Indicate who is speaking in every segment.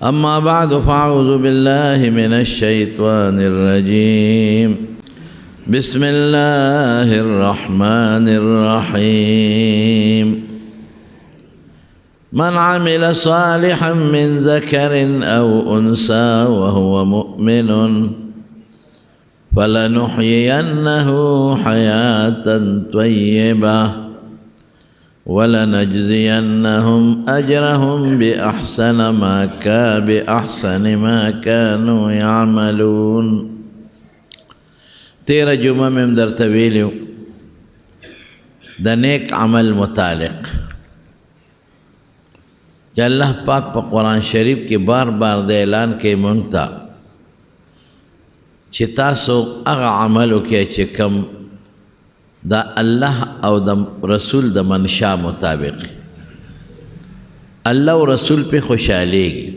Speaker 1: أما بعد فأعوذ بالله من الشيطان الرجيم بسم الله الرحمن الرحيم من عمل صالحا من ذكر أو أنثى وهو مؤمن فلنحيينه حياة طيبة ولنجزينهم أجرهم بأحسن ما كانوا يعملون. 13 جمعہ میں در طویلیو دا نیک عمل متعلق کہ اللہ پاک پا قرآن شریف کی بار بار دا اعلان کے منگتا چی تاسو اغا عملو کے چکم دا اللہ او دا رسول دا منشا مطابق اللہ و رسول پہ خوشحالی گی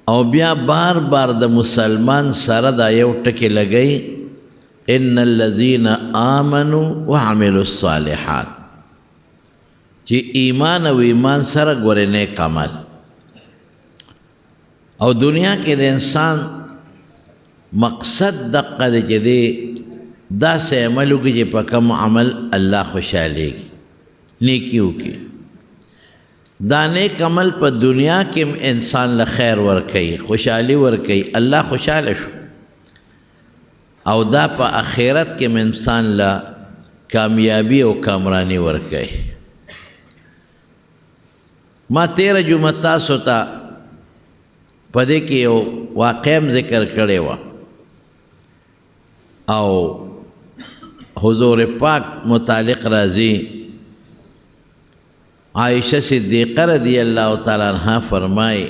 Speaker 1: او بیا بار بار دا مسلمان سر دا یو ٹکی لگئی ان الذین آمنوا وعملوا الصالحات چی ایمان و ایمان سر گورے نیک عمل او دنیا کے دا انسان مقصد دقا دے چی دے دا سے عملو کی جی پا کم عمل اللہ خوشحالی گی نیکیو کی دا نیک عمل پا دنیا کے انسان لخیر ورکی خوشحالی ورکی اللہ خوشحال شو او دا پا آخرت کے انسان لا کامیابی و کامرانی ورکی ما 13 جمعہ تاسو تا پدے کی واقعیم ذکر کرے وا او حضور پاک متعلق راضی عائشہ صدیقہ رضی اللہ تعالیٰ عنہ فرمائے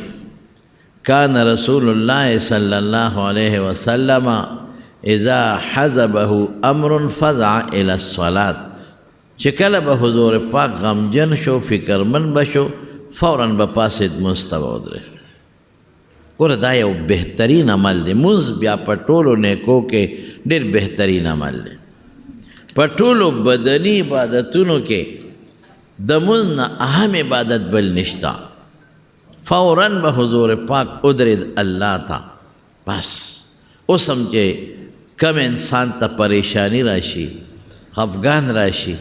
Speaker 1: کان رسول اللہ صلی اللہ علیہ وسلم اذا حزبہ امر فزع الى الصلاة چکل با حضور پاک غمجن شو فکرمن بشو فوراً بپاسد مستوى درے اور دا یو بہترین عمل دے منز بیا پٹولو نیکو کے دیر بہترین عمل دے پٹولو بدنی عبادتونو کے دمون اہم عبادت بل نشتا فوراً بحضور پاک ادرد اللہ تا بس او سمجھے کم انسان تا پریشانی راشی خفگان راشی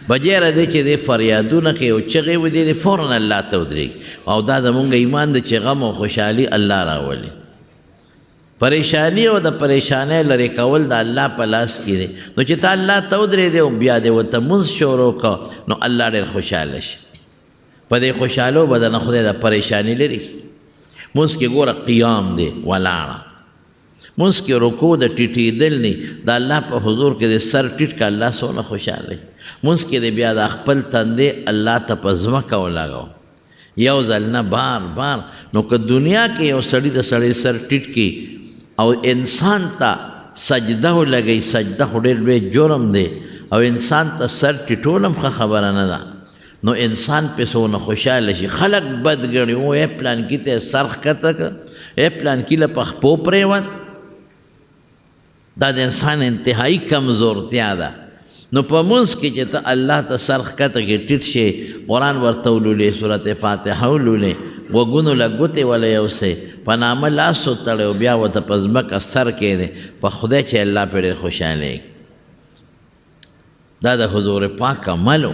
Speaker 1: بجیر دے چے دے فریادون کے او چغے و دے فوراً اللہ تا ادرگ او دا مونگا ایمان دے چے غم و خوشحالی اللہ راولی پریشانی او دا پریشانی لرے کول دا اللہ پلاس کی دے نو چیتا اللہ تاو درے دے و بیا دے و تا منز شورو کا نو اللہ دیر خوشحالش پا دے خوشحالو بدن خودے دا پریشانی لری منز کی گورا قیام دے ولانا منز کی رکو دا ٹیٹی دل نی دا اللہ پا حضور کے دے سر ٹیٹ کا اللہ سونا خوشحالی منز کی دے بیا دا اخپل تندے اللہ تا پا زمکا و لگاو یو ذلنا بار بار نو که دنیا کے یو سڑی دا سڑی سر ٹیٹ کی او انسان تا سجدہ لگئی سجدہ خودیر بے جرم دے او انسان تا سر ٹیٹولم خبرانہ دا نو انسان پہ سونا خوشحال شی خلق بد گڑی او اے پلان کی تے سرخ کتا کا اے پلان کی لپخ پوپرے ون دا انسان انتہائی کمزور تیادا نو پا منس کی چیتا اللہ تا سرخ کتا کی ٹیٹ شے قرآن ورطولو لے سورت فاتحولو لے وگونو لگوتے والا یو سے پا نام لاسو تڑے و بیا و تا پزمک سر کے دے پا خودے چھے اللہ پر خوشحالے دا دا حضور پاک کا ملو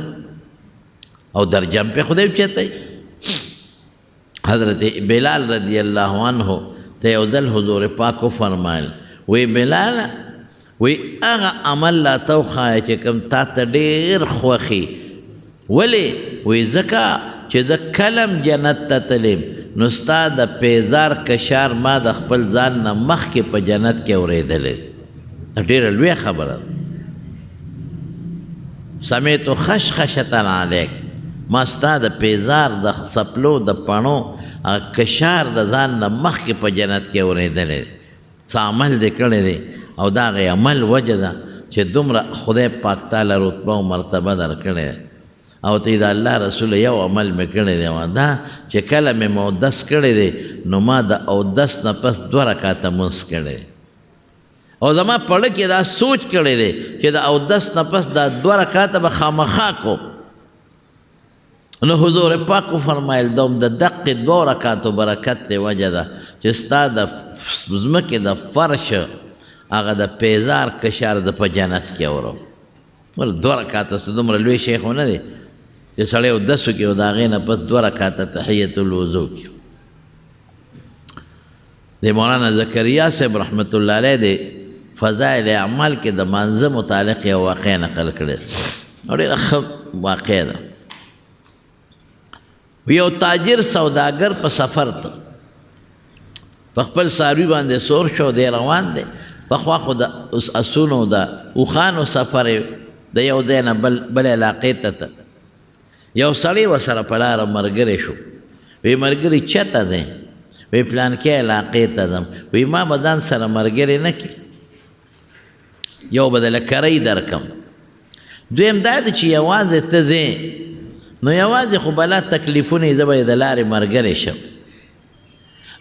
Speaker 1: او در جم پہ خودے چیتا ہے حضرت بلال رضی اللہ عنہ تے او دل حضور پاک کو فرمائل وی بلال وی اغا عمل لا تو خواہ چکم تا تا دیر خوخی ولی وی زکا چی دا کلم جنت تا تلیم نستا دا پیزار کشار ما دا خپل ځان نه مخ کے پا جنت کے اوریدلے دیر لوی خبر سمیتو خشخشتن علیک ما ستا دا پیزار دا سپلو دا پانو کشار دا ځان نه مخ کے پا جنت کے اوریدلے سا عمل دے کردے دے او دا غی عمل وجہ دا چی دمر خدای پاک تعالی رتبہ و مرتبہ در کردے او تی دا اللہ رسول یو عمل میں کردے دے دا چی کل میں مودس کردے دے نو ما دا اودس نا پس 2 رکعت منس کردے او دا ما پڑھ کے دا سوچ کردے دے چی دا اودس نا پس دا 2 رکعت بخامخا کو نو حضور پاک فرمایل دوم د دقې 2 رکعاتو برکت دی وجه ده چې ستا د ځمکې د فرش هغه د پیزار کشار د په جنت کې اورو ول 2 رکعاته دومره لوی شی خو نه دی چې سړی اودس وکړي او د هغې نه پس 2 رکعاته تحیت الوضو کړي د مولانا زکریا صاحب رحمت الله علیه د فضائل اعمال کې د مانځه متعلق یو واقع نقل کړی او ډېره ښه واقع ده یو تاجر سوداګر په سفر ته په خپل څاروي باندې سور شو دی روان دی پخوا خو د اسونو د اوښانو سفر د یو ځای نه بل علاقې ته یو سړی ورسره په لاره ملګری شو وی ملګري چېرته دی وی پلانکې علاقې ته ځم وی ما به ځان سره ملګری نه کړي یو به دله کرۍ درکم دویم دا دی چې یوازې ته ځې نو یوازې خو بلا تکلیفونه یې زه به یې د لارې ملګری شم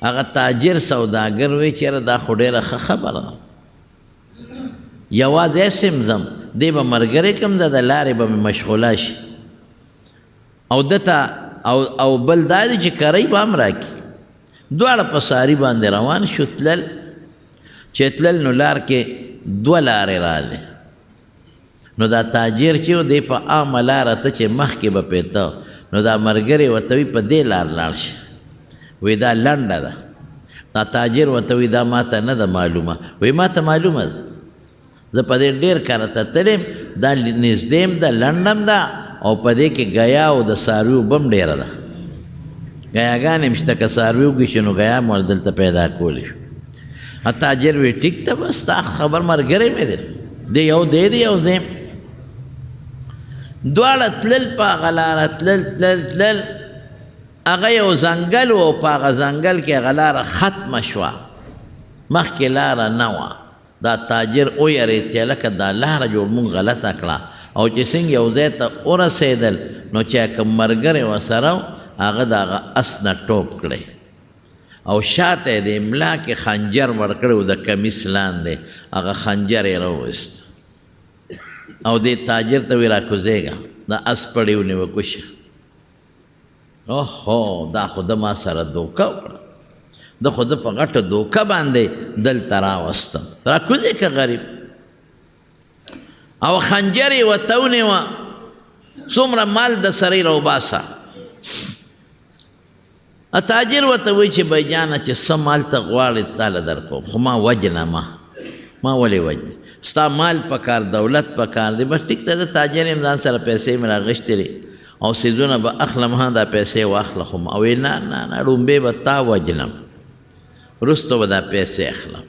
Speaker 1: هغه تاجر سوداګر وی چېره دا خو ډېره ښه خبره یوازې اسم ځم دی به ملګری کم د لارې به مې مشغوله شي او دته او بل دا دی چې کرۍ به هم راکړي دواړه په ساري باندې روان شو تلل چې تلل نو لار کې 2 لارې راغلې نو دا تاجر چې و دی په عامه لاره ته چې مخکې به پیته نو دا ملګری ورته وي په دې لار لاړ شه وی دا لنډه ده دا تاجر ورته وي دا ما ته نه ده معلومه وی ما ته معلومه ده زه په دې ډېر کاره ته تلم دا نږدې م ده لنډه م ده او په دې کې ګیا او د څارویو به م ډېره ده ګیاګانې م شته که څاروي وږي شي نو ګیا م دلته پیدا کولی شو تاجر وی ټیک ته بس ستا خبر ملګری مې دی دی یو دی یو ځای دواړه تلل په هغه لاره تلل هغه یو ځنګل و په هغه ځنګل کې هغه لاره ختمه شوه مخکې لاره نه وه دا تاجر ویرېد چې لکه دا لاره جوړ مونږ غلطه کړه او چې څنګه یو ځای ته ورسېدل نو چې کوم ملګری ورسره و هغه د هغه اس نه ټوپ کړی او شاته یې د املا کې خنجر ورکړی و د کمیس لاندې هغه خنجر یې راوویست او دې تاجر ته وی راکوزېږه دا اس پړې ونیوه کوشه اوهو دا خو د ما سره دوکه وکړه د خو د په غټه دوکه باندې دلته راوستم راکوزې که غریب او خنجر یې ورته ونیوه څومره مال د سره یې راوباسه تاجر ورته وایي چې بی جانه چې څه مال ته غواړې تاله درکوم خو ما وجنه ما ولې وجنې ستا مال پکار دولت پکار دی بس ټیک ته د تاجر یم ځان سره پیسې مې راغښتې دي او څیزونه به اخلم ها دا پیسې واخله خو او ویل نه ړومبې به تا وجنم وروسته به دا پیسې اخلم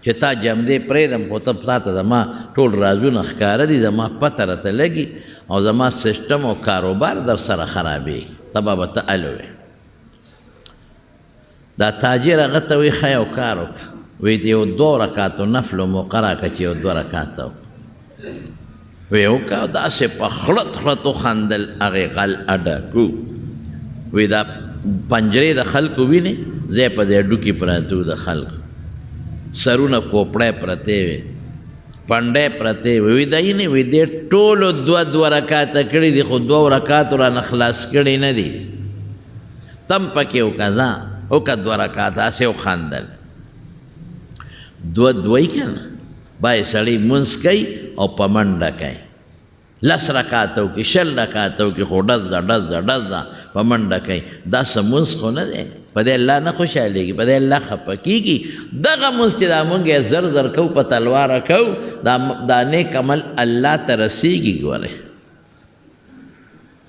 Speaker 1: چې تا جمدې پرېږدم خو ته تا ته زما ټول رازونه ښکاره دي زما پته راته لګي او زما سیسټم او کاروبار در سره خرابېږي سبا به ته الوې دا تاجر هغه ته وایي ښه یو کار وکړه وی د یو 2 رکعاتو نفلو موقع راکړه چې یو 2 رکعاته وی وکړه داسې په خړت وخندل هغې غل اډکو وی دا پنجرې د خلکو وینې ځای په ځای ډوکي پراته وو د خلکو سرونه کوپړی پرتې وې پنډی پرتې وی دا یې نه وی دې ټولو 2 رکعاته کړي دي خو 2 رکعاتو رانه خلاص کړي نه دي تم پکې وکړه ځه وکړه 2 رکعاته هسې وخندل دوی کنه بای سړی منځ کوي او په منډه کوي 10 رکعاته وکړي 20 رکعاته وکړي خو ډزه په منډه کوي دا څه منځ خو نه دی په دې الله نه خوشحالېږي په دې الله خفه کېږي دغه منځ چې دا مونږ یې زر کوو په تلواره کوو دا نیک عمل الله ته رسېږي ګورئ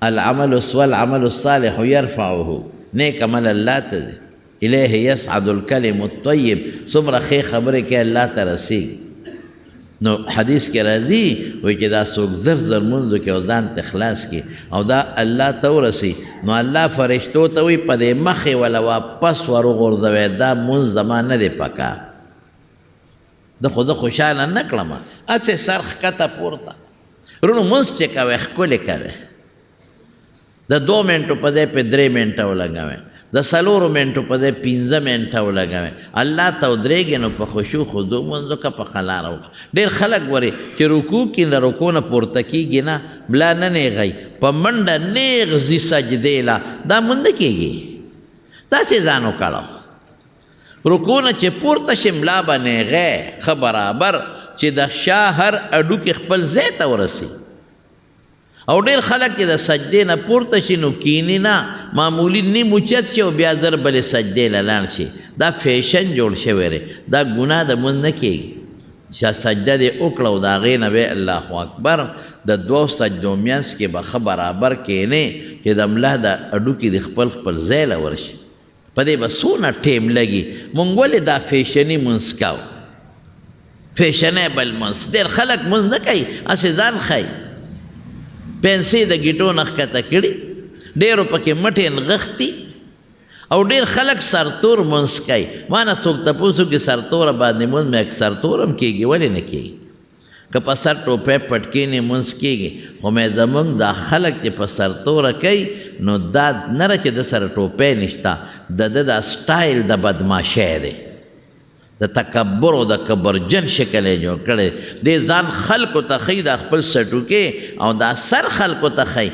Speaker 1: العمل الصالح يرفعه نیک عمل الله ته دی الیه یصعد الکلم الطیب څومره ښې خبرې کې الله ته رسېږي نو حدیث کې راځي وایي چې دا څوک زر لمونځو کې او ځان ته خلاص کړي او دا الله ته ورسي نو الله فرشتو ته وایي په دې مخې وله واپس ورغورځوئ دا مونځ زما نه دی پکار ده خو زه خوشحاله نه کړم هسې سر ښکته پورته وروڼو مونځ چې کوئ ښکلې کوئ د 2 منټو په ځای په 3 منټه ولګوئ د 4 منټو په ځای 15 منټه ولګوئ الله ته ودرېږئ نو په خشوع خضوع مونځ وکړه په قلاره وکړه ډېر خلک ورې چې رکوع کې له رکوع نه پورته کېږي نه ملا نه نیغئ په منډه نیغ ځي سجدې له دا مونځ نه کېږي داسې ځان وکړه رکوع نه چې پورته شي ملا به نیغی ښه برابر چې د شا هر اډوکې خپل ځای ته ورسي او ډېر خلک چې د سجدې نه پورته شي نو کینی نه معمولي نیم اوچت شي او بیا زر بلې سجدې له لاړ شي دا فیشن جوړ شوی دی دا ګناه د مونځ نه کېږي چې سجده دې وکړه او د هغې نه بیا الله اکبر د 2 سجدو منځ کې به ښه برابر کښېنې چې د ملا د اډوکې د خپل ځای له ورشي په دې به څونه ټیم لګي مونږ ولې دا فیشني مونځ کوو فیشنیبل مونځ ډېر خلک مونځ نه کوي هسې ځان ښایي پنسې د ګیټو نه ښکته کړي ډېرو پکې مټې نغښتي او ډېر خلک سرتور مونځ کوي ما نه څوک تپوس وکړي سرتوره باندې مونځ مې سرتور هم کېږي ولې نه کېږي که په سر ټوپۍ پټکېنې مونځ کېږي خو مې زمونږ دا خلک چې په سرتوره کوي نو دا نه ده چې د سره ټوپۍ نشته د ده دا سټایل د بدماشۍ دی د تکبر او د کبرجن شکل یې جوړ کړی دې ځان خلکو ته ښیي دا خپل سټوکې او دا سر خلکو ته ښیي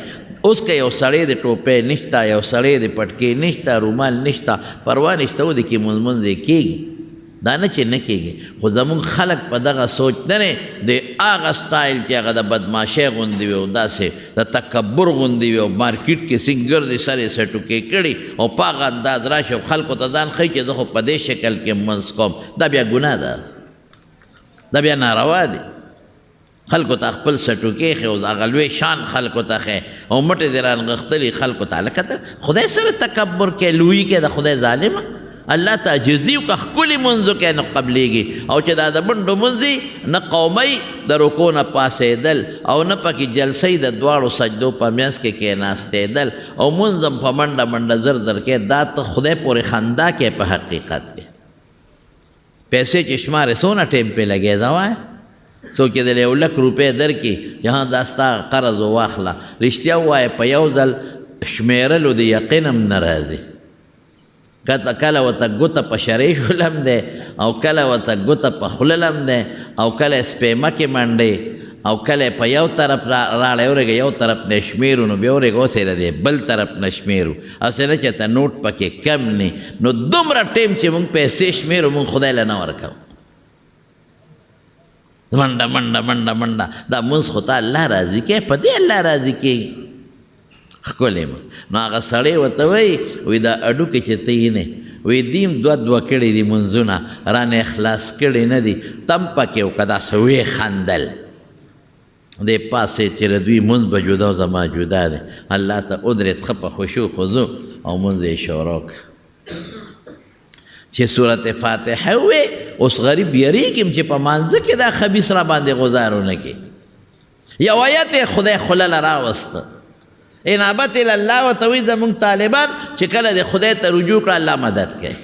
Speaker 1: اوس که یو سړی د ټوپۍ نشته یو سړی د پټکې نشته رومال نشته پروا نشته و د کې مونځ یې کېږي دا نه چې نه کېږي خو زمونږ خلک په دغه سوچ نه دی د هغه سټایل چې هغه د بدماشۍ غوندې وي او داسې د تکبر غوندې وي او مارکیټ کې سنګر د سر یې سټوکې کړي او په هغه انداز راشي او خلکو ته ځان ښیي چې زه خو په دې شکل کې مونځ کوم دا بیا ګناه ده دا بیا ناروا دی خلکو ته خپل سټوکې ښې او هغه لوی شان خلکو ته ښې او مټې دې رانغښتلي خلکو ته هلکه ته خدای سره تکبر کې لویي کې د خدای ظالمه الله ته عاجزي وکړه ښکلي مونځ وکړئ نو قبلېږي او چې دا د منډو مونځ نه قومۍ د رکو نه پاسېدل او نه پکې جلسۍ د دواړو سجدو په منځ کې کېناستېدل او مونځ هم په منډه منډه زر در کې دا ته خدای پورې خندا کې په حقیقت کې پیسې چې شمارې څونه ټیم پې لګېده وایه څوک چې دلې 1 لک روپۍ درکړي چې ها دا ستا قرض واخله رښتیا ووایه په یو ځل شمېرلو د یقین هم نه راځي کله ورته ګوته په شرۍ شولم دی او کله ورته ګوته په خوله لم دی او کله سپېمه کې منډې او کله په یو طرف راړی ورېږه یو طرف نه شمېرو نو بیا ورېږه اوس یې دی بل طرف نه شمېرو هسې نه چې ته نوټ پکې کم نه نو دومره ټیم چې مونږ پیسې شمېرو مونږ خدای له نه ورکوو منډه منډه منډه منډه دا مونځ خو ته الله راضي کوي په دې الله راضي کوي ښکلی ما نو هغه سړی ورته وایي وایي دا اډوکې چې ته یې نه وایي دیم 2 کړي دي مونځونه رانه اخلاص کړي نه دي تم پکې وکړه داسې ویې خندل دې پاسې چې د دوی مونځ به جدا او زما جدا دی الله ته ودرېد ښه په خشوع خضوع او مونځ یې شروع کړه چې صورت فاتحه وې اوس غریب یریږم چې په مانځه کې دا خبیث را باندې غزار ونه کړي یو آیت یې خدای خوله له راوسته انابت الله ورته وایي زمونږ طالبان چې کله د خدای ته رجوع کړه الله مدد کوي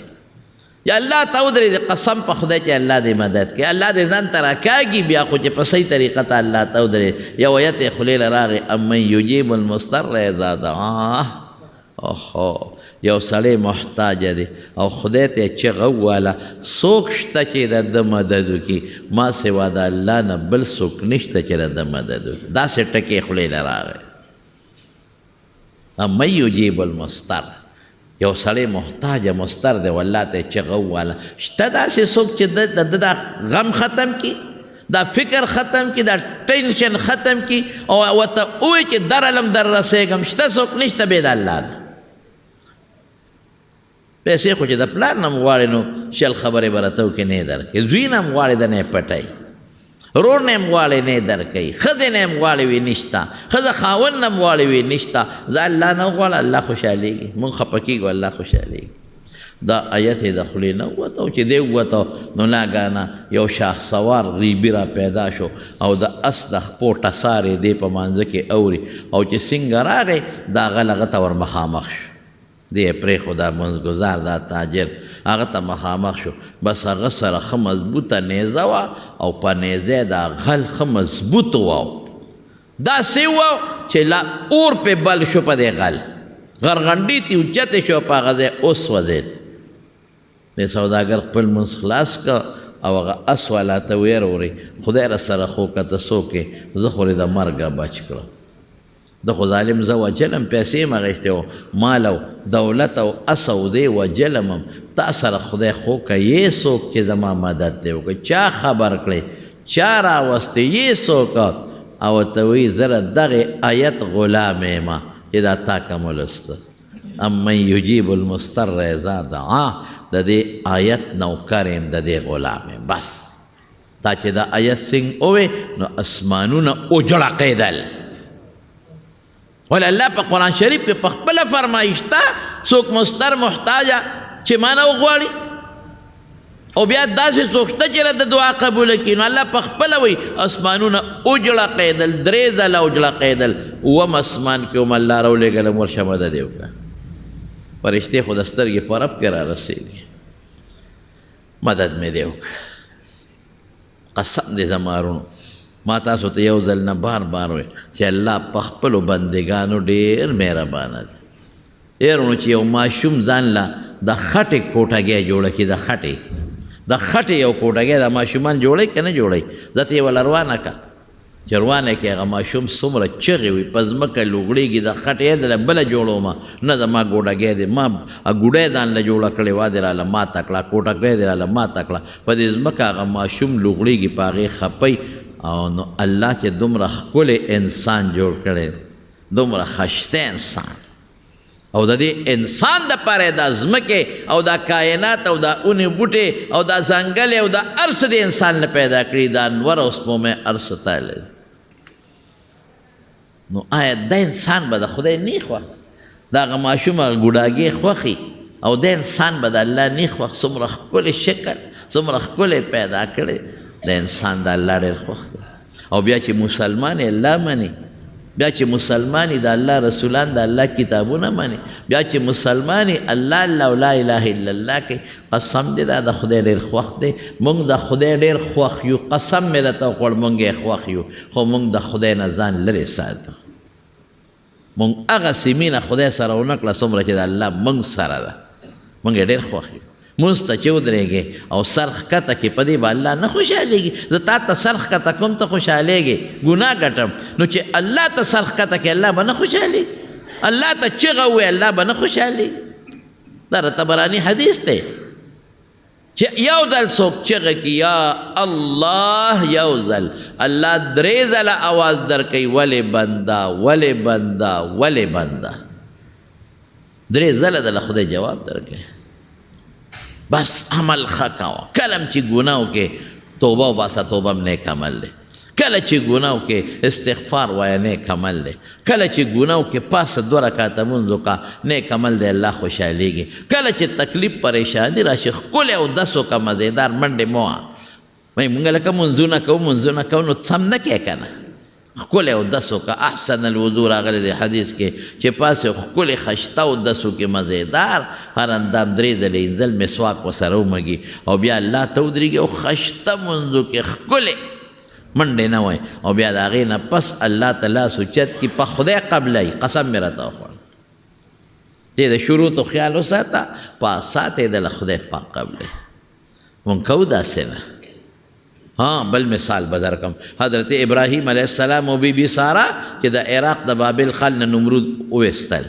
Speaker 1: یا الله ته ودرېږي قسم په خدای چې الله دې مدد کوي الله دې ځان ته راکاږي بیا خو چې په صحیح طریقه ته الله ته ودرېږي یو آیت یې خولې له راغی امن یجیب المضطر اذا دعاه اوهو یو سړی محتاج دی او خدای ته چغه وواله څوک شته چې د ده مدد وکړي ما سوا د الله نه بل څوک نشته چې د ده مدد وکړي داسې ټکې خولې له راغی من یجیب المضطر یو سړی محتاج مضطر دی والله ته چغه وواله شته داسې څوک چې د دا غم ختم کړي دا فکر ختم کړي دا ټینشن ختم کړي او ورته ووایي چې درلم در رسېږم شته څوک نشته بې د الله نه پیسې خو چې د پلار نه م غواړې نو شل خبرې به راته وکړي نه یې درکوي زوی نه م غواړې د نه یې پټوي رور نه م غواړې نه یې درکوي ښځې نه م غواړې وي نشته ښځه خاوند نه م غواړې وي نشته زه الله نه غواړه الله خوشحالېږي مونږ خفه کېږو الله خوشحالېږي دا آیت یې د خولې نه ووته او چې دی ووته نو ناګانه یو شاه سوار غیبي را پیدا شو او د اس د خپو ټسار یې دی په مانځه کې اوري او چې څنګه راغی د هغه هغه ته ور مخامخ شو دی یې پرېښو دا منځګزار دا تاجر هغه ته مخامخ شو بس هغه سره ښه مضبوطه نیزه وه او په نیزه دا غل ښه مضبوط و داسې و چې لا اور پې بل شو په دې غل غرغنډي تی اوچتې شو په هغه ځای اوس وځېد د سوداګر خپل منځ خلاص که او هغه اس والا ته ویې وروړي خدای را سره خو که ته څوک یې زه خو د مرګه بچ کړم د خو ظالم زه وجلم پیسې م اخېستې و مال او دولت او اس او دی وجلم هم تا سره خدای خو که یې څوک چې زما مدد دی وکړي چا خبر کړی چا راوستی یې څوک او ته وایي زه دغې آیت غلام یم چې دا تا کوم ولسته امن یجیب المضطر اذا دعا د دې آیت نوکر یم د دې غلام یم بس تا چې دا آیت څنګه ووې نو اسمانونه وجړقېدل ولی الله په قرآن شریف کې په خپله فرمایش ته څوک مستر محتاجه چې ما نه وغواړي او بیا داسې څوک شته چې د دعا قبوله کړي نو الله په خپله وایي اسمانونه وجړقېدل 3 ځله وجړقېدل اووم اسمان کې هم الله راولېږلم ورشه مدد یې وکړه فرشتې خو د سترګې په رب کې را رسېږي مدد مې دی وکړه قسم دې زما ورونو ما تاسو ته یو ځل نه بار بار وایي چې الله په خپلو بندګانو ډېر مهربانه دی ډېر ورونو چې یو ماشوم ځان له د خټې کوټګۍ جوړه کړي د خټې یو کوټګۍ د ماشومان جوړوي که نه جوړوي زه ته یې وله روانه که چې روانه کړې هغه ماشوم څومره چغې وي په ځمکه لوګړېږي د خټې یې دله بله جوړومه نه زما ګوډګۍ دی ما ګوډۍ ځان له جوړه کړې وه دې راله ماته کړه کوټګۍ دې راله ماته کړه په دې ځمکه هغه ماشوم لوګړېږي په هغې خپئ او نو الله چې دومره ښکلی انسان جوړ کړی دومره خشته انسان او د دې انسان دپاره دا ځمکې او دا کائنات او دا اونې بوټې او دا ځنګلې او دا هر څه د انسان نه پیدا کړي دا انور او سپومې هر څه تالی نو آیا دا انسان به د خدای نه خوښ د هغه ماشوم هغه ګوډاګې خوښي او د انسان به د الله نه خوښ څومره ښکلی شکل څومره ښکلی پیدا کړی د انسان د الله ډېر خوښ دی او بیا چې مسلمان الله مني بیا چې مسلمانی د الله رسولان د الله کتابونه مني بیا چې مسلمانی الله الله او لا اله الا الله کې قسم دې دا د خدای ډېر خوښ دی موږ د خدای ډېر خوښ یو قسم مې درته وکړ موږ یې خوښ یو خو موږ د خدای نه ځان لرې ساتو موږ هغسې مینه خدای سره ونه کړه څومره چې د الله موږ سره ده موږ یې ډېر خوښ یو مونځ ته چې ودرېږې او سر ښکته کې په دې به الله نه خوشحالېږي زه تا ته سر ښکته کوم ته خوشحالېږې ګناه ګټم نو چې الله ته سر ښکته کې الله به نه خوشحالېږي الله ته چغه ووایي الله به نه خوشحالېږي دا راته براني حدیث دی چې یو ځل څوک چغه کړي یا الله یو ځل الله 3 ځله اواز درکوي ولې بنده ولې بنده ولې بنده 3 ځله دله خدای جواب درکوي بس عمل خکاو کلم چې ګناو کې توبه وباسه توبه هم نیک عمل دی کله چې ګناو کې استغفار وایه نیک عمل دی کله چې ګناو کې پاسه 2 رکعته مونځ وکړه نیک عمل دی الله خوشحالېږي کله چې تکلیف پریشاني راشي ښکلی اودس وکړه مزېدار منډې مه وه وایي مونږ لکه مونځونه کوو نو سم نه کوې که نه ښکلی اودس وکړه احسن الوضو راغلی دی حدیث کې چې پاسې ښکلی خشته اودس وکړي مزېدار هر اندام 3 ځلې انځل مسواک ورسره ومږي او بیا الله ته ودرېږي او خشته مونځ وکړي ښکلی منډې نه وایي او بیا د هغې نه پس الله ته لاس اوچت کړي په خدای قبلوي قسم مې راته وخوړ دې د شروطو خیال وساته په ساته یې د خدای پاک قبلوي مونږ کوو داسې نه हाँ बल मिसाल बदर कम हज़रत इब्राहीम अलैहिस्सलाम और बीबी सारा कि द इराक़ द बाबिल खल नमरूद उवेस्तल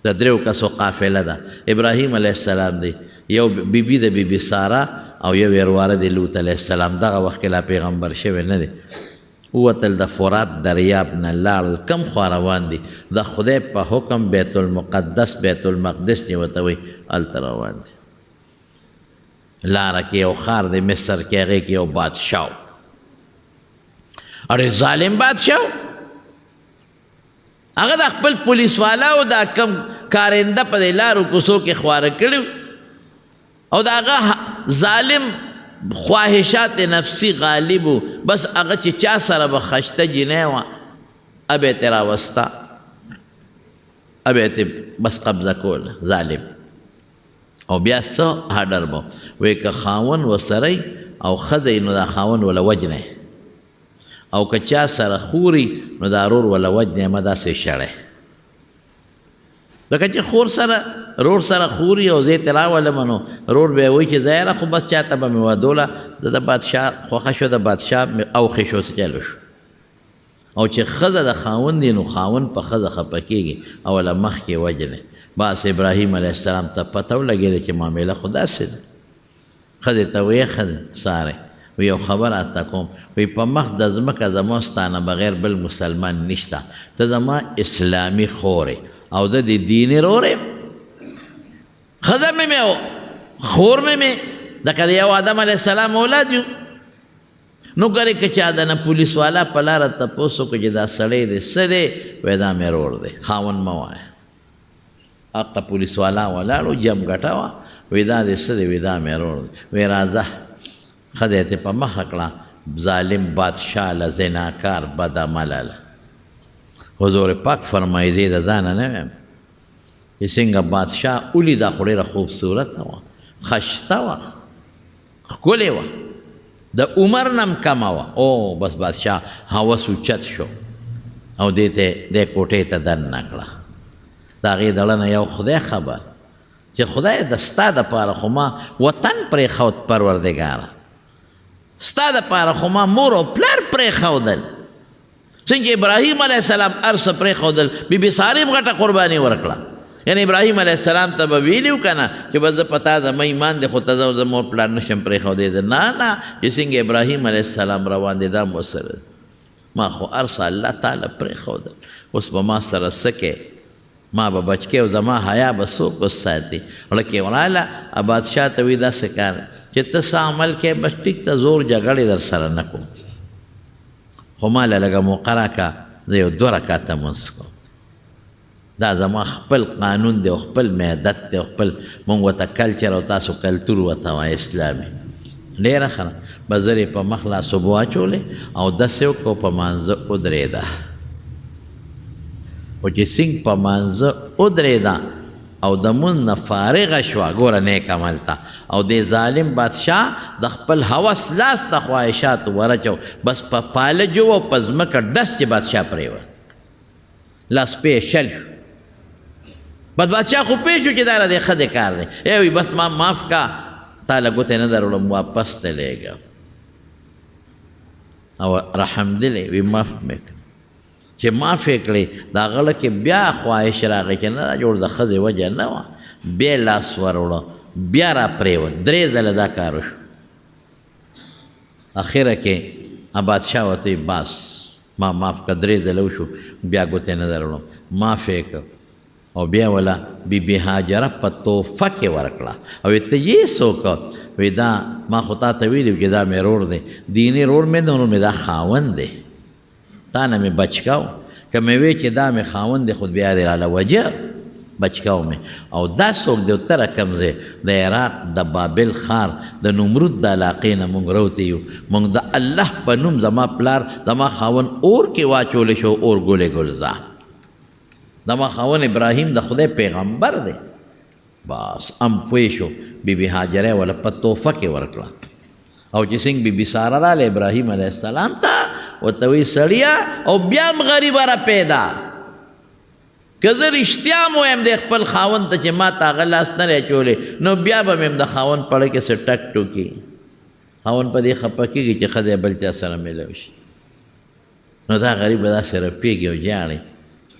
Speaker 1: द द्रेव का सो काफ़िला दा इब्राहीम अलैहिस्सलाम दी यो बीबी द बीबी सारा और यो वेरवार द लूत अलैहिस्सलाम दा वक्त ला पैगंबर शवे न दे वतल द फुरात दरियाब न लाल कम ख्वारवान दी द खुदे पा हुक्म बैतुल मुक़द्दस बैतुल मक़दिस ने वतवी अलतरवान दी لاره کې یو خار دی مصر کې هغې کې یو بادشاه اړې ظالم بادشاه هغه د خپل پولیس والاو دا کم کارنده په دې لارو کوڅو کې خواره کړي او د هغه ظالم خواهشات نفسي غالب و بس هغه چې چا سره به خشته جنۍ وه اب یې ترې راوسته اب یې ترې بس قبضه کوله ظالم او بیا څه هډر به وایي که خاون وسره او ښځه نو دا خاون وله وجنی او که چا سره خوري نو دا رور وله وجنی مه داسې شړی لکه چې خور سره رور سره خوري او زه تې راولم نو رور به یې وایي چې ځایره خو بس چاته به مې ودوله د بادشاه خوښه شو د بادشاه اوښې شو څه چلو شو او چې ښځه د خاوند دی نو خاوند په ښځه خفه کېږي اوله مخکې وجنې بس ابراهیم علیه السلام ته پته ولګېده چې معامله خو داسې ده ښځې ته ویې ښځې سارې وی یو خبر اته کوم وی په مخ د ځمکه زما ستانه بغیر بل مسلمان نشته ته زما اسلامي خورې او د دې دیني رورې ښځه مې خور مې لکه د یو آدم علیه السلام اولاد یو نو ګورې که چا د نه پولیس والا په لاره تپوس وکړو چې دا سړی دی څه دی وایي دا مې رور دی خاوند مه وایه هغه پولیس والا ولاړو جم ګټه وه وایي دا دی څه دی وایي دا مې رور دی وایي راځه ښځه یې په مخه کړه ظالم بادشاه له زناکار بد عمله له حضور پاک فرمایي زه د ځانه نه ویم چې څنګه بادشاه ولیده خو ډېره خوبصورته وه خشته وه ښکلې وه د عمر نم کمه وه او بس بادشاه هوس اوچت شو او دې ته دې کوټې ته دننه کړه د هغې دړه نه یو خدای خبر چې خدای د ستا دپاره خو ما وطن پرېښود پروردګاره ستا دپاره خو ما مور او پلار پرېښودل څنګه ابراهیم علیه السلام هر څه پرېښودل بیبي سارې هم غټه قرباني ورکړه یعنی ابراهیم علیه السلام ته به ویلي و که نه چې بس زه په تا زما ایمان دی خو ته زه مور پلار نشم پرېښودی نه نه چې څنګه ابراهیم علیه السلام روان دی دا مو سره ما خو هر څه الله تعالی پرېښودل اوس به ما سره څه کې ما به بچ کې او زما حیا به څوک وساتي لکې وراله بادشاه ته وایي داسې کار چې ته څه عمل کې بس ټیک ته زور جګړې در سره نه کوم خو ما له لږه موقع راکړه زه یو 2 رکعته لمونځ کوم دا زما خپل قانون دی او خپل معدت دی او خپل مونږ ورته کلچر او تاسو کلتور ورته وایي اسلامي ډېره ښه بس زر یې په مخ لاس اوبه واچولې او داسې وکړو په مانځه ودرېده او چې څنګه په مانځه ودرېده او د مونځ نه فارغه شوه ګوره نیک عمل ته او د ظالم بادشاه د خپل هوس لاس د خواهشاتو ورچو بس په فالجو او په ځمکه ډس چې بادشاه پرېوت لاس پېشل شو بس بادشاه خو پوه شو چې دا د ښځې کار دی ای وایي بس ما معاف کا تا له ګوتې نه در وړم واپس ته لېږم او رحم دلې وي معاف مې کړ چې معاف یې کړې د هغه کې بیا خواهش راغی چې نه دا جوړ د ښځې وجه نه وه بیا لاس وروړه بیا را پرېوت 3 ځله دا کار وشو اخره کې بادشاه ورته بس ما معاف کړه 3 ځله وشو بیا ګوتې نه در وړم معاف یې کړ او بیا ولا بیبي هاجره په تحفه کې ورکړه او ته یې څوک وایي دا ما خو تا ته ویلي چې دا مې رور دی دیني رور مې دی نو مې دا خاوند دی تا نه مې بچ کاو که مې وی چې دا مې خاوند دی خو بیا دې راله وجه بچ کاو مې او دا څوک دی ته رقم ځای د عراق د بابل ښار د نمرود د علاقې نه مونږ راوتي یو مونږ د الله په نوم زما پلار زما خاوند اور کې واچولی شو اور ګلې ګلزار زما خاوند ابراهیم د خدای پیغمبر دی بس ام پوه شو بیبي هاجره ولا په تحفه کې ورکړه او چې څنګه بیبي ساره راله ابراهیم علیه السلام ته ورته وایي سړیه او بیا هم غریبه را پیدا که زه رښتیا م ویم د خپل خاوند ته چې ما ته هغه لاس نه دی اچولی نو بیا به مې هم د خاوند پړه کې څه ټک ټوکي خاوند په دې خفه کېږي چې ښځه بل چا سره میلاو شي نو دا غریب به داسې رپېږي او جاړي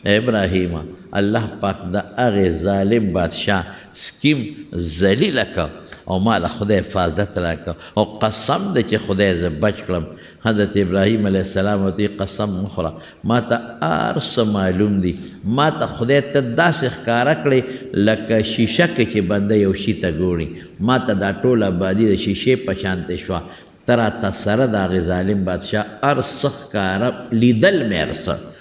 Speaker 1: ابراهیم الله پاک د هغې ظالم بادشاه سکیم ذلیله که او ما له خدای حفاظت راکړه او قسم دی چې خدای زه بچ کړم حضرت ابراهیم علیه السلام ورته قسم مخوره ما ته هر څه معلوم دي ما ته خدای ته داسې ښکاره کړې لکه شیشه کې چې بنده یو شي ته ګوري ما ته دا ټوله آبادي د شیشې په شانتې شوه ته راته سره د هغې ظالم بادشاه هر څه ښکاره لیدل مې هر څه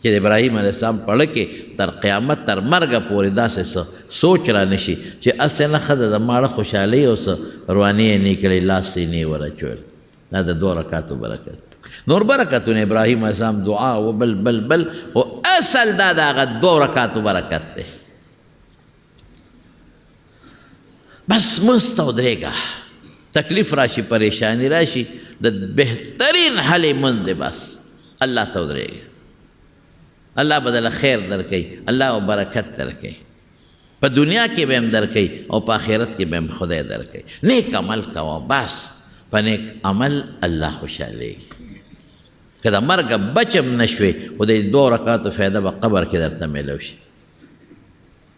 Speaker 1: چې د ابراهیم علیه السلام پړه کې تر قیامت تر مرګه پورې داسې څه سوچ را نشي چې هسې نه ښځه د ماړه خوشحالۍ او څه رواني یې نه کړې لاس یې نه ورچول دا د 2 رکعتو برکت نور برکتونه ابراهیم علیه السلام دعا و بل خو اصل دا د هغه 2 رکعتو برکت دی بس مست ودرېږه تکلیف راشي پریشانی راشي د بهترین حل یې منځ دی بس الله ته ودرېږه الله بدل خیر درکوي، الله برکت درکوي، په دنیا کې به هم درکوي او په آخرت کې به هم خدای درکوي. نیک عمل کوه، بس په نیک عمل الله خوشحالېږي. که د مرګه بچم نه شوې خو د 2 رکعاتو فایده به قبر کې درته میلو شي،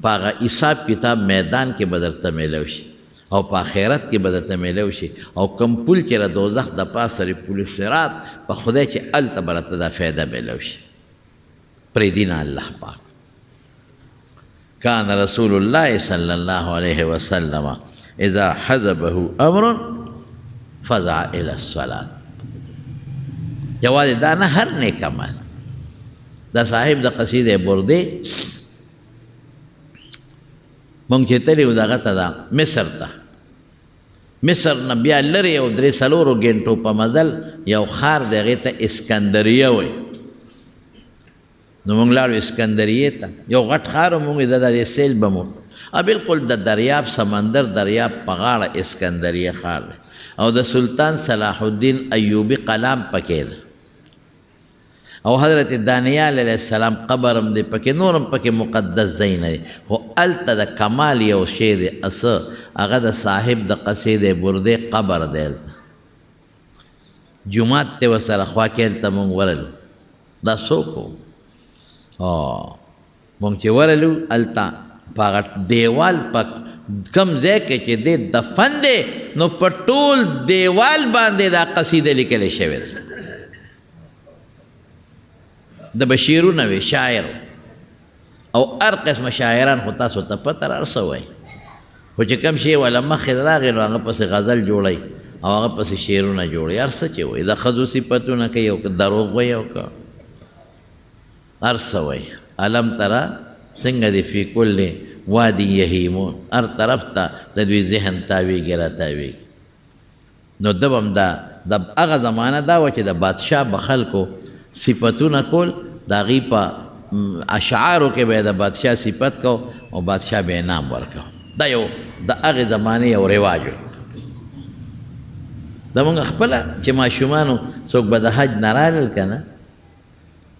Speaker 1: په هغه حساب کتاب میدان کې به درته میلو شي او په آخرت کې به درته میلو شي. او کوم پل چې د دوزخ د پاسه پل صراط په خدای چې هلته به راته دا فایده میلو شي. پرېږدي نه الله پاک. کان رسول الله صلی الله علیه وسلم اذا حزبه امر فزع الى الصلاة. یوازې دا نه، هر نیک عمل. دا صاحب د قصیدې بردې مونږ چې تللي وو دغه ته دا مصر ته، مصر نه بیا لرې یو 3-4 ګنټو په مزل یو ښار دی، هغې ته اسکندریه وایي. نو مونږ لاړو اسکندریې ته، یو غټ ښار و. مونږ د دې سیل به مو بالکل د دریاب سمندر دریاب په غاړه اسکندریه ښار دی او د سلطان صلاح الدین ایوبي قلام پکې ده او حضرت دانیال علیه السلام قبر هم دی پکې، نور هم پکې مقدس ځایونه دي. خو هلته د کمال یو شی دی، هغه د صاحب د قصیدې بردې قبر دی. هلته جومات دی ورسره خوا کې، هلته مونږ ورلو. دا څوک و؟ مونږ چې ورلو هلته په هغه دیوال په کم ځای کې چې دی دفن دی، نو په ټول دیوال باندې دا قصیده لیکلی شوې ده. د بشیرونه وی شاعر او هر قسمه شاعران، خو تاسو ته پته هر څه وایي، خو چې کوم شی ولا مخې راغی نو هغه پسې غزل جوړوي او هغه پسې شعرونه جوړوي، هر څه چې وایي. د ښځو صفتونه کوي او دروغ وایي او هر څه وایي. علم تره څنګه دی فی کل وادي یهیمون، هر طرف ته د دوی ذهن تاویږي را تاویږي. نو ده به هم د هغه زمانه دا وه چې د بادشاه به خلکو صفتونه کول، د هغې په اشعارو کې به یې د بادشاه صفت کو او بادشاه به انعام ورکو. دا یو د هغې زمانې یو رواج و. زمونږ خپله چې ماشومانو څوک به د حج نه رالل که نه،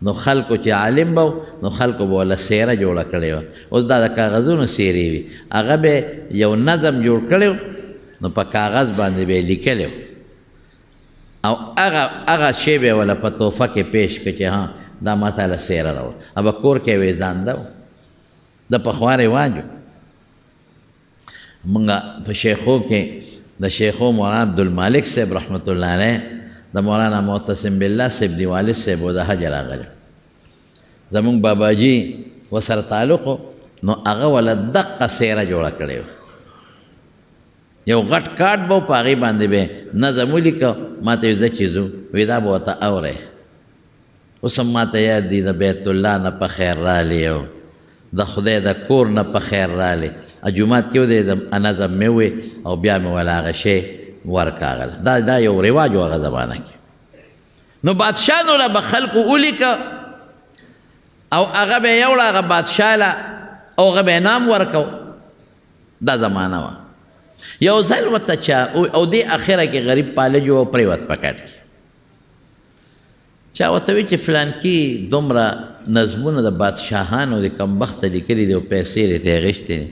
Speaker 1: نو خلکو چې عالم به نو خلکو به وله سیره جوړه کړې وه. اوس دا د کاغذونو سیرې وي، هغه به یو نظم جوړ کړی و، نو په کاغذ باندې به یې لیکلی و او هغه شی به یې وله په تحفه کې پیش کړه چې ها دا ما تاله سیره راوړه. ابه کور کې یې ویزانده و. د پخوا رواج و. مونږ په شیخو کې د شیخو مولانا عبدالمالک صاحب رحمت الله علیه، د مولانا معتصم بالله صاحب دی والد صاحب و د حج راغلی، زمونږ باباجي ورسره تعلق و، نو هغه وله دقه سیره جوړه کړې وه. یو غټ کارت به و، په هغې باندې به نظم ولیکه. ما ته ویل زه چې ځو، وی دا به ورته اورئ. اوس هم ما ته یاد دي د بیت الله نه په خیر رالی او د خدای د کور نه په خیر رالی. جومات کې ودې د نظم مې ووی او بیا مې وله هغه شی ورکاغله. دا یو رواج و هغه زمانه کې. نو بادشاه نو له به خلکو ولیکه او هغه به یې یوړه هغه بادشاه له او هغه به انعام ورکو. دا زمانه وه. یو ځل ورته چا او دې اخره کې غریب پالج و پرېوت په کټ کې. چا ورته وایي چې فلانکي دومره نظمونه د بادشاهانو د کمبخته لیکلي دي او پیسې یې ترې اخیستې دي،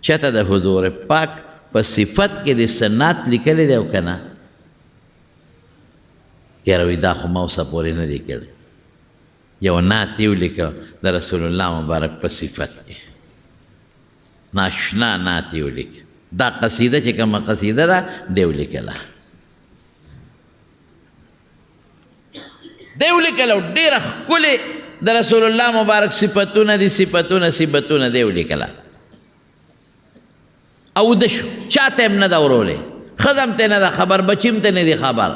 Speaker 1: چاته د حضور پاک په صفت کې د سنات لیکلی دی او که نه؟ یاره وایي دا خو ما اوسه پورې نه دی کړی. یو نعت یې ولیکه د رسول الله مبارک په صفت کې، ناشنا نعت یې ولیکه. دا قصیده چې کومه قصیده ده دی ولیکله، دی ولیکله ډېره ښکلې د رسول الله مبارک صفتونه دي، صفتونه دی ولیکله. او ده شو، چاته هم نه ده ورولی، ښځه هم ته نه ده خبر، بچي هم ته نه دی خبر،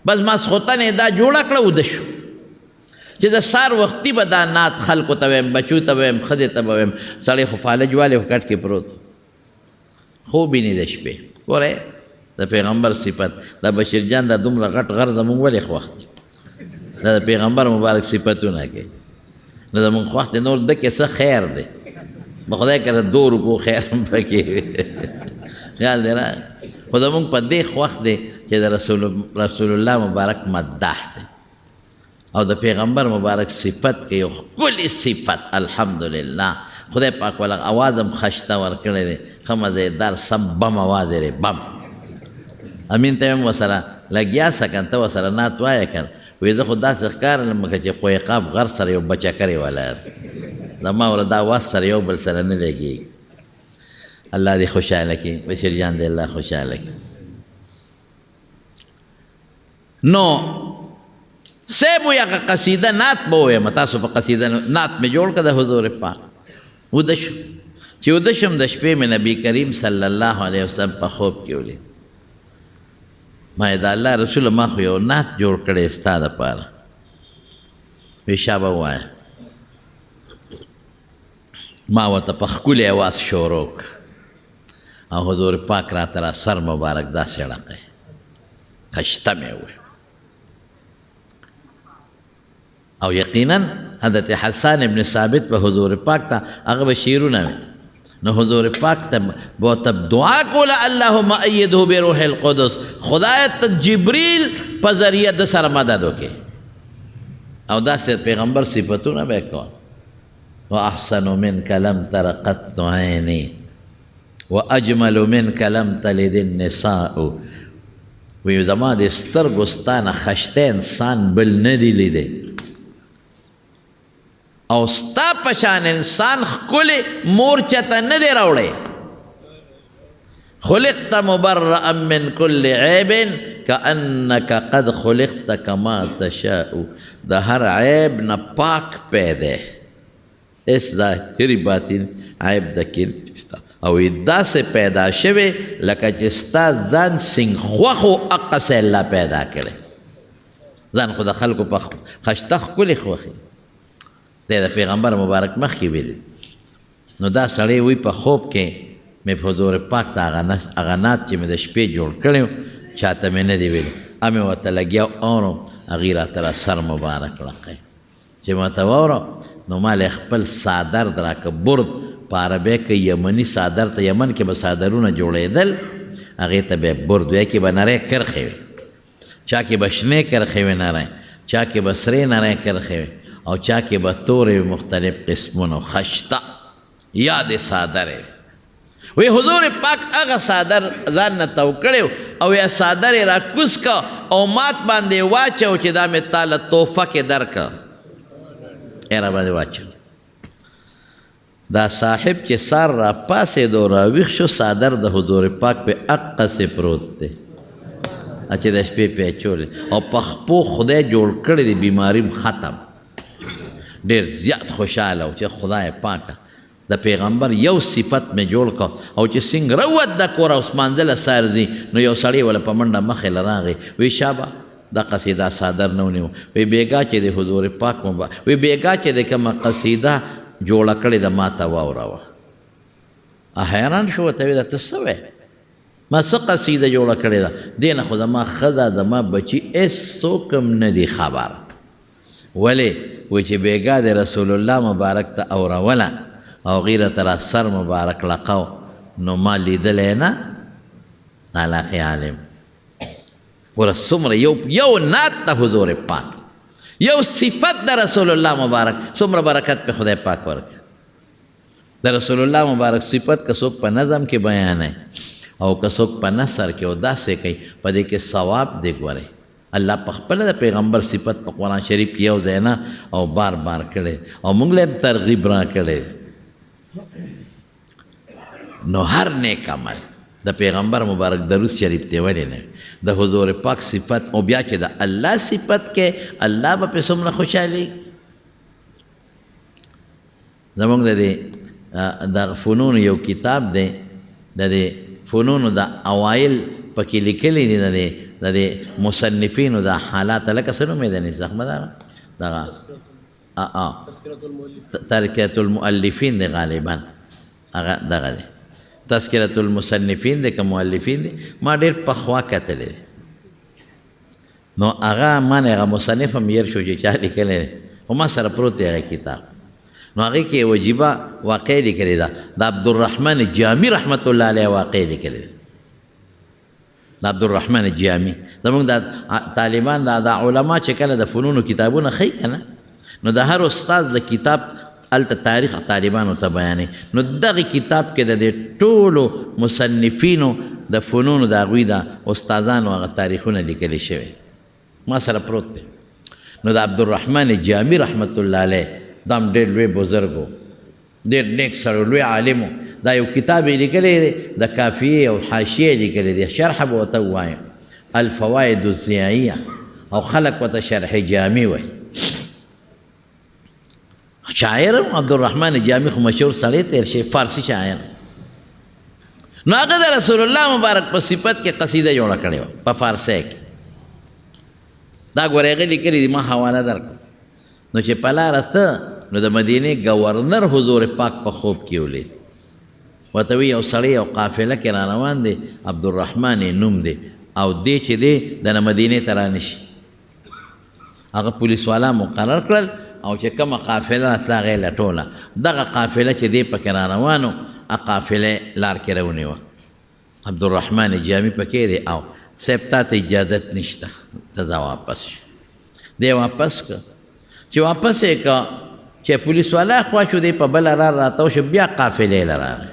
Speaker 1: بس ماسخوتن یې دا جوړه کړه. وده شو چې د سار وختي به دا نعت خلکو ته ویم، بچو ته ویم، ښځې ته به ویم. سړی خو فالج والی په کټ کې پروت، خوب ویني د شپې. ګورئ د پیغمبر صفت، د بشیر جان دا دومره غټ غر زمونږ ولې خوښ دی؟ دا د پیغمبر مبارک صفتونه کوي. نو زمونږ خوښ دی، نور ده کې څه خیر دی؟ به خدای کړه 2 روپو خیر هم پکې وي. خیال دی را؟ خو زمونږ په دې خوښ دی چې د رسول الله مبارک مداح دی. او د پیغمبر مبارک صفت کې یو ښکلې صفت الحمدلله خدای پاک ولا اواز هم خشته ورکړی دی ښه مزېدار سم بم اواز دی بم امین ته هم ورسره لګیا سه که ته ورسره نعت وایه که وایي زه خو داسې ښکارم لکه چې قویقاب غر سره یو بچکرې والا زما ولا دا واس سره یو بل سره نه لګېږي الله دې خوشحاله کړي بشیر جان دې الله خوشحاله کړي نو سیب وی هغه قصیده نعت به ووایم تاسو په قصیده نعت مې جوړ کړه د حضور پاک وده شو چې وده شم د شپې مې نبي کریم صلی الله علیه وسلم په خوب کې ولید ما د الله رسول ما خو یو نعت جوړ کړی ستا دپاره وی شابه ووایه ما ورته په ښکلي اواز شروع او حضور پاک راته را سر مبارک داسې ړقی خشته مې وویل او یقینا حضرت حسان ابن ثابت په حضور پاک ته هغه به شعرونه وي نو حضور پاک ته ورته دعا کوله اللهم ایده بروح القدس خدای ته جبریل په ذریعه د سره مدد وکړي او داسې پیغمبر صفتونه به یې کول واحسن منك لم تر قط عیني واجمل منك لم تلد النساء وی زما د سترګو ستا نه خشته انسان بل نه دی لیدی او ستا پشان انسان ښکلی مور چته نه دی راوړی خلقت مبرأ من كل عیب کأنک قد خلقت کما تشاء د هر عیب نه پاک پیدا اس ظاهري باطن عیب دکین او داسې پیدا شوی لکه چې ستا ځان سنګ خوښو اقسې الله پیدا کړی ځان خو د خلکو په خشته ښکلې خوښي دی د پیغمبر مبارک مخکې ویلي نو دا سړی وی په خوب کې مې په حضور پاک ته هغه نعت چې مې د شپې جوړ کړی و چاته مې نه دی ویلي امې ورته لګیا اورم هغې راته را سر مبارک لقی چې ما ته واوره نو ما له خپل صادر راکه برد په عربی کې یمني صادر ته یمن کې به صادرونه جوړېدل هغې ته به برد وی کې به نری کرښې وي چا کې به شنې کرښې وي نری چا کې به سرې نری کرښې وي او چا کې به تورې مختلف قسمونو خشته یا د صادر وی حضور پاک هغه صادر ځان نه تو کړی او یا صادر یې راکوز که او مات باندې واچو چې دا مې تاله تحفه کې درکه یې را باندې واچو دا صاحب چې سار را پاسېدو راویښ شو صادر د حضور پاک په اقسې پروت دی چې د شپې پیچولی او په خپو خدای جوړ کړی دی بیماریم ختم ډېر زیات خوشحاله و چې خدای پاکه د پیغمبر یو صفت مې جوړ کړ او چې څنګه روت د کور او مانځله سار ځي نو یو سړی وله په منډه مخې له راغی وی شابه دا قصیده صادر نه ونیو وی بیګا چې د حضور پاک وی بیګا چې د کومه قصیده جوړه کړې ده ما ته واوروه حیران شو ورته ویې ده ته څه وی ما څه قصیده جوړه کړې ده دې نه خو زما ښځه زما بچي هېڅوک هم نه دي خبر ولې وی چې بیګا د رسول الله مبارک ته اوروله او غیره ته را سر مبارک لقو نو ما لیدلی نه علاقې عالم ګوره څومره یو نعت ته حضور پاک یو صفت د رسول الله مبارک څومره برکت په خدای پاک ورکړي د رسول الله مبارک صفت که څوک په نظم کې بیانوي او که څوک په نثر کې او داسې کوي په دې کې ثواب دی ګورئ الله په خپله د پیغمبر صفت په قرآن شریف کې یو ځای نه او بار بار کړی او موږ له ترغیب را کړی نو هر نیک عمل د پیغمبر مبارک درود شریف دی ولې نه د حضور پاک صفت او بیا چې د الله صفت کې الله به پې څومره خوشحالي زموږ د فنونو یو کتاب دی د دې فنونو د اوایل پکې لیکلي دي د دې مصنفینو د حالات لکه څه نوم یې دی زخمه دغه تذکرة المؤلفین دی غالبا هغه دغه دی تذکرة المصنفین دی که مؤلفین دی ما ډېر پخوا کتلی دی نو هغه ما نه هغه مصنف هم هیر شو چې چا لیکلی دی خو ما سره پروت دی هغه کتاب نو هغې کې وجیبه واقع لیکلې ده د عبدالرحمن جامی رحمت الله علیه واقع لیکلې ده د عبدالرحمن جامی زمونږ د طالبان د علما چې کله د فنونو کتابونه ښیي که نه نو د هر استاد د کتاب هلته تاریخ طالبانو ته بیانوي نو دغه کتاب کې د دې ټولو مصنفینو د فنونو د هغوی د استادانو هغه تاریخونه لیکلي شوي ما سره پروت دی نو د عبدالرحمن جامی رحمت الله علیه دا هم ډېر لوی بزرګ و ډېر نیک سړی لوی عالم و دا یو کتاب یې لیکلی دی د کافیې او حاشیې لیکلی دی شرح به ورته ووایم الفواید الضیائیه او خلق ورته شرح جامی وایي شاعر عبدالرحمن جامی خو مشهور سړی تېر شي فارسی شاعر نو هغه د رسول الله مبارک په صفت کې قصیده جوړه کړې وه په فارسی کې دا ګورې هغه لیکلي دي ما حواله درکړه نو چې په لاره ته نو د مدینې ګورنر حضور پاک په خوب کې ولید ورته وی یو سړی یو قافله کې را روان دی عبدالرحمن نوم دی او دی چې دی د مدینې ته رانشي هغه پولیس والا مقرر کړل او چې کومه قافله تله هغه یې لټوله دغه قافله چې دی پکې را روان و هغه قافله لار کې راونیوه عبدالرحمن جامی پکې دی او صاحب تا ته اجازت نشته ته ځه واپس شو دی واپس که چې واپس یې که چې پولیس والا خوا شو دی په بله لار راتاو شو بیا قافلې له راغی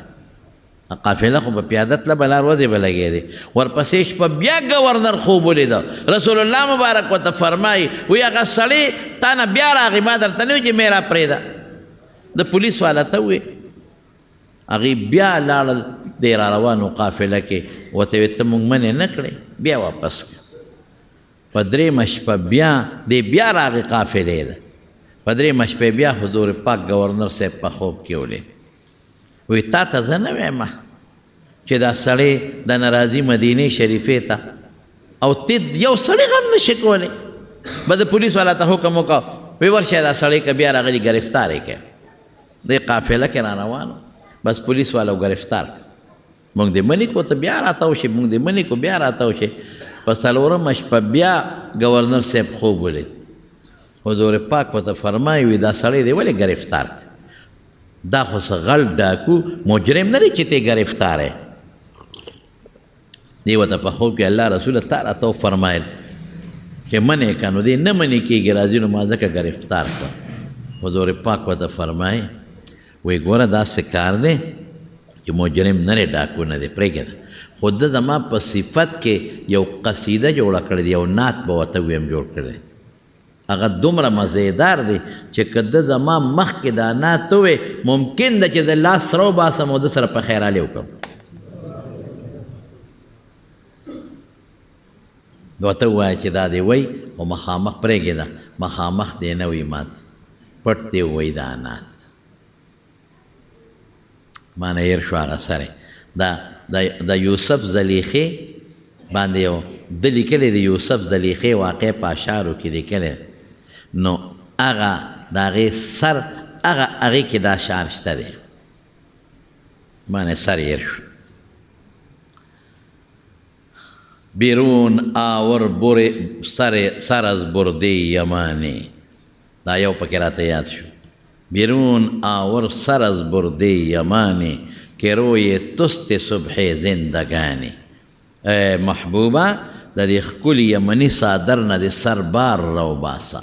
Speaker 1: قافله خو په پیاده تله به لار وځې به لګېدې ورپسې شپه بیا ګورنر خوب ولیده رسول الله مبارک ورته فرمایي وی هغه سړی تا نه بیا راغی ما درته نه وي چې مې را پرېږده د پولیس والا ته ووې هغې بیا لاړل دی را روانو قافله کې ورته ویې ته مونږ منې نه کړې بیا واپس کړه په درېیمه شپه بیا دی بیا راغی قافلې ده په درېیمه شپې بیا حضور پاک ګورنر صاحب په خوب کې ولید وی تا ته زه نه وایم چې دا سړی د ناراضي مدینې شریفې ته او ته یو سړی غم نشي کولی به د پولیس والا ته حکم وکړه وی ورشه دا سړی که بیا راغلی ګرفتار یې کړه دی قافله کې را روانو بس پولیس والا ګرفتار مونږ دې منې کو ته بیا راتاو شي مونږ دې منې کو بیا راتاو شي په څلورمه شپه بیا ګورنر صاحب خوب ولید حضور پاک ورته فرمایي وي دا سړی دی ولې ګرفتار دا خو څه غل ډاکو مجرم نه دی چې ته ګرفتار یې دی ورته په خوب کې الله رسوله تا راته وفرمایل چې منې که نو دی نه منې کېږي راځي نو ما ځکه ګرفتار کړه حضور پاک ورته فرمایي وی ګوره داسې کار دی چې مجرم نه دی ډاکو نه دی پرېږده خو ده زما په صفت کې یو قصیده جوړه کړې دی یو نعت به ورته ویم جوړ کړی هغه دومره مزیدار دی چې که ده زما مخکې دا نعت ووی ممکن ده چې د لاس سره وباسم او ده سره په خیرالې وکړم ورته ووایه چې دا دی وی او مخامخ پرېږده مخامخ دی نه وي ماته پټ دی وی دا نعت ما نه هېر شو هغه سره د یوسف زلیخې باندې یو ده لیکلی د یوسف زلیخې واقع په اشعارو کې لیکلی نو هغه د هغې سر هغې کې دا اشعار شته دی ما نه سر هېر شو بیرون آور سر از برده یمانی دا یو پکې راته یاد شو بیرون آور سر از برده یمانی که روی تست صبح زندگانی ای محبوبه د دې ښکلي یمني صادر نه د سر بار رو باسه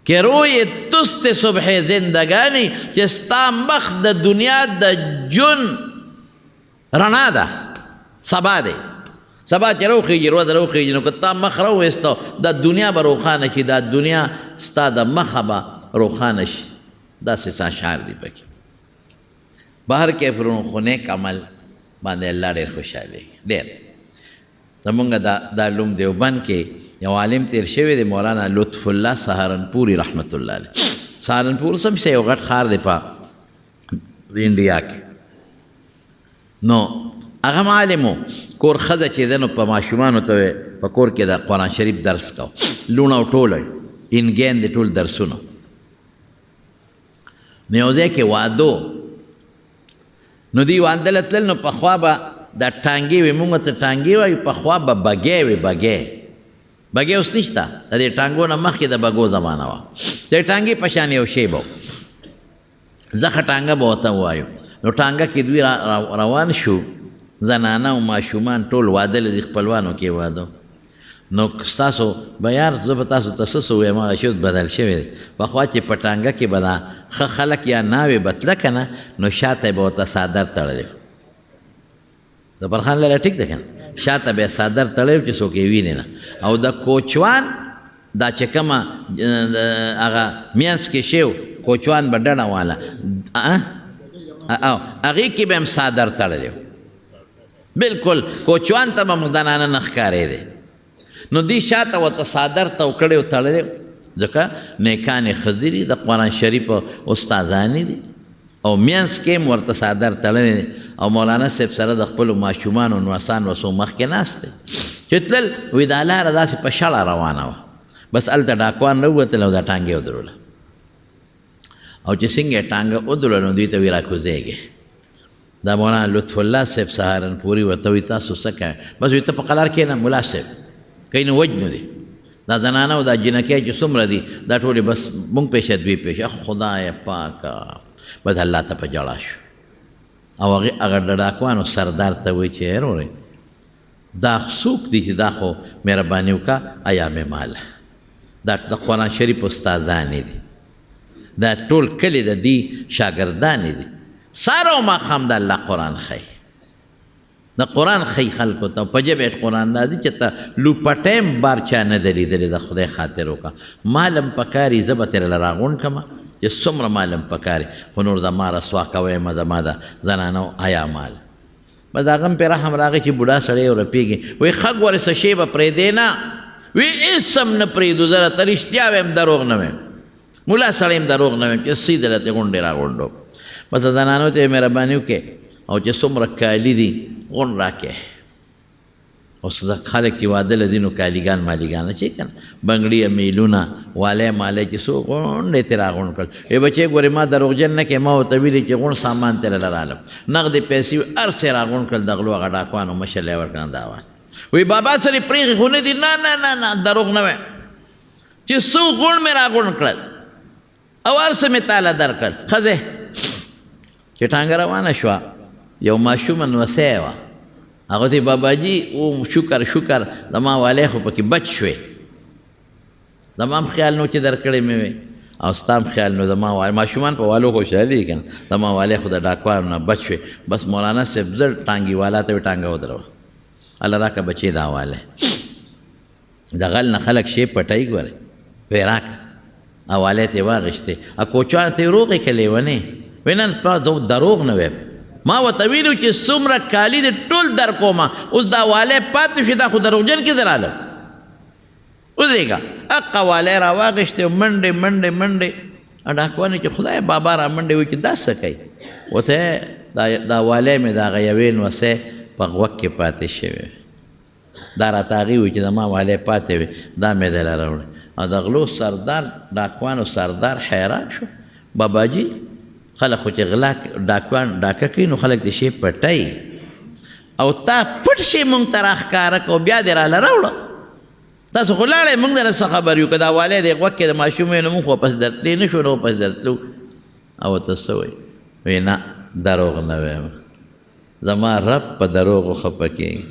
Speaker 1: که روی تست صبح زندگانی چې ستا مخ د دنیا د جون رڼا ده سبا دی سبا چې روخیږي ورځ روخیږي نو که تا مخ راوویسته دا دنیا به روښانه شي دا دنیا ستا د مخه به روښانه شي داسې اشعار دي پکې بهر کیفرون خو نیک عمل باندې الله ډېر خوشحالېږي ډېر زمونږ دا لوم دیوبند کې یو عالم تیر شوی دی مولانا لطف الله سهارنپوري رحمت الله علیه سهارنپور سم شي یو غټ ښار دی په انډیا کې نو هغه عالم و کور ښځه چې ده نو په ماشومانو ته په کور کې د قرآن شریف درس کو لوڼه او ټوله انګین د ټول درسونه نو یو ځای کې واده نو دی واده له تلل نو پخوا به دا ټانګې وي مونږ ته ټانګې وایو پخوا به بګې وي بګې اوس نشته د دې ټانګو نه مخکې د بګو زمانه وه د ټانګې په شان یو شی به زخه ټانګه به ورته ووایو نو ټانګه کې دوی روان شو زنانه او ماشومان ټول واده لري خپلوانو کې واده نو ستاسو به یار زه به تاسو ته څه څه ووایم هغه شی بدل شوی دی پخوا چې په ټانګه کې به دا ښه خلک یا ناوې به تله که نه نو شاته به ورته څادر تړلی ظفرخان لاله ټیک دی که نه شاته به یې څادر تړلی چې څوک یې ویني نه او د کوچوان دا چې کومه هغه میانځ کې شی کوچوان به ډډه واله هغې کې به هم څادر تړلی بلکل کوچوان ته به مدنانه نه ښکارېدی نو دی شاته ورته څادر تو کړی او تړلی ځکه نیکانې ښځې دي د قرآن شریف استادانې دي او منځ کې هم ورته څادر تړلی دی او مولانا صاحب سره د خپلو ماشومانو نوسان وسو مخکې ناست دی چې تلل وایي دا لاره داسې په شړه روانه وه بس هلته ډاکوان راووتل او دا ټانګې ودروله او چې څنګه یې ټانګه ودروله نو دوی ته وایي راکوزېږي دا مولانا لطف الله صاحب سهارنپوري ورته وایي تاسو څه کوئ بس وایي ته په قلار کښېنه ملا صاحب کئی نو وجنو دی دا زنانه او دا جنکی چې څومره دي دا ټولې بس مونږ پیشه دوی پیشه خدای پاکه بس الله ته په جړا شو او هغه ډاکوانو سردار ته وایي چې ورورې دا څوک دي چې دا خو مهرباني وکړه ایام ماله دا د قرآن شریف استادانې دي دا ټول کلي د دې شاګردانې دي ساره او ماښام د الله قرآن ښیي د قرآن ښیي خلکو ته په ژبې قرآن راځي چې ته لوپټیم بار چا نه دی لیدلی د خدای خاطر وکړه مالم پکاري زه به ترې له راغونډ کړمه چې څومره مالم پکاري خو نور زما رسوا کویمه زما د زنانو حیا مال بس هغه هم پرې رحم راغی چې بوډا سړی ورپېږي وایي ښه ګورې څه شی به پرېږدې نه وی هېڅ هم نه پرېږدو زه راته رښتیا وایم دروغ نه وایم ملا سړی هم دروغ نه وایم چې سیده راته غونډې راغونډو بس زنانو ته یې مهرباني وکړې او چې څومره کالي دي غونډ راکې اوس د خلک چې واده لدي نو کالیګان مالیګان چې که نه بنګړي میلونه والی مالی چې څو غونډې ترې راغونډ کړل ای بچې ګورې ما دروغجن نه کې ما ورته ویلي چې غونډ سامان ترې رالم نغدې پیسې هر څه یې راغونډ کړل د غلو هغه ډاکوانو مشر یې ورکړل دا وایي وی بابا سره پرېښې خو نه دي نه نه نه نه دروغ نه وایم چې څو غونډ مې راغونډ کړل او هر څه مې تاله درکړل ښځې چې ټانګه روانه شوه یو ماشومه نوسی وه هغه ته باباجي او شکر شکر زما والی خو پکې بچ شوې زما هم خیال نو چې درکړی مې وې او ستا هم خیال نو زما ماشومان په والو خوشحالي که نه زما والی خو د ډاکوانو نه بچ شوې بس مولانا صاحب زر ټانګي والا ته یې ټانګه ودروه الله راکه بچې دا والی د غل نه خلک شی پټی ګورې وی راکه او والی ته یې واغېښتې کوچوان ته یې روغې که لیونې وی نه دروغ نه ویم ما ورته ویلو چې څومره کالي دې ټول در کومه اوس دا والی پاتې شي دا خو دروغجن کې زه رالم ودرېږه اقه والی را واغېښتې منډې منډې منډې ډاکوانې چې خدای بابا را منډې وایي چې دا څه کوي ورته دا والی مې د هغه یوې نوسۍ په غوږ کې پاتې شوی دا راته هغې وایي چې زما والی پاتې وي دا مې دله راوړی او د غلو سردار ډاکوانو سردار حیران شو باباجي خلک خو چې غلا ډاکوان ډاکه کوي نو خلک د شی پټوي او تا پټ شی مونږ ته راښکاره کړو بیا دې راله راوړه تاسو خو لاړئ مونږ در څه خبر یو که دا والی دی غوږ کې د ماشوم وی نو مونږ خو واپس درتلی نه شو نو واپس درتلو او ورته څه وایي وایي نه دروغ نه وایم زما رب په دروغو خفه کېږي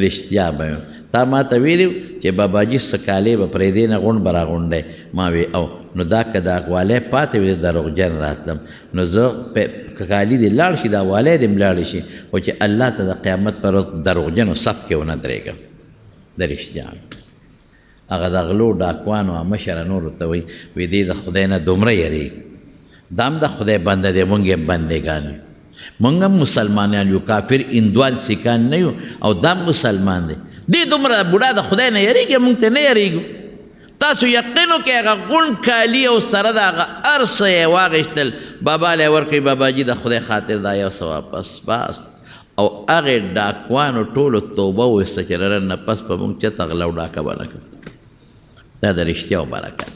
Speaker 1: رښتیا به یم تا ما ته ویلي چې باباجي څه کالې به پرېږدې نه غونډ به راغونډی ما وی او نو دا که دا والی پاتې وي دروغجن راتلم نو زه کالي دې لاړ شي دا والی دې م لاړې شي خو چې الله ته د قیامت پر ورځ دروغجنو صف کې ونه درېږم د رښتیا هغه د غلو ډاکوانو مشره نورو ته وایي وی دې د خدای نه دومره یېرېږي دا هم د خدای بنده دی مونږ یې بندګان یو مونږ هم مسلمانان یو کافر هندوان سیکان نه یو او دا هم مسلمان دی دې دومره بوډا د خدای نه یېرېږي مونږ ته نه یېرېږو تاسو یقین وکړئ هغه غونډ کالي او سره د هغه هر څه یې واغېښتل بابا له یې ورکوي باباجي د خدای خاطر دا یو څه واپس باس او هغې ډاکوانو ټولو توبه وویسته چې رره نه پس به مونږ چېرته غلا او ډاکه به نه کړو دا د رښتیا او برکت